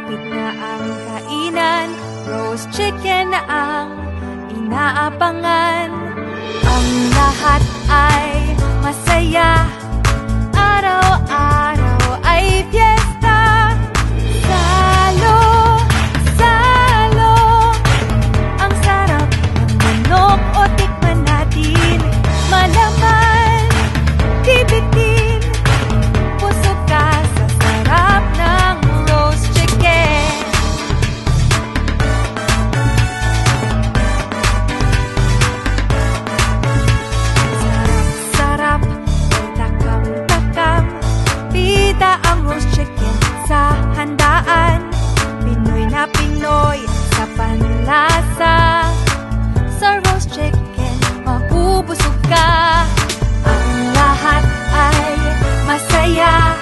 Malapit na ang kainan, roast chicken na ang inaabangan. Ang lahat ay masaya, araw-araw ay fiesta. Salo, salo, ang sarap ng manok o tikman natin. Malaman, di bitin, busog ka sa sarap ng roast chicken. Sarap, sarap, takam-takam, pita ang roast chicken sa handaan. Pinoy na Pinoy sa panlasa, sa roast chicken mabubusog ka. Ang lahat ay masaya,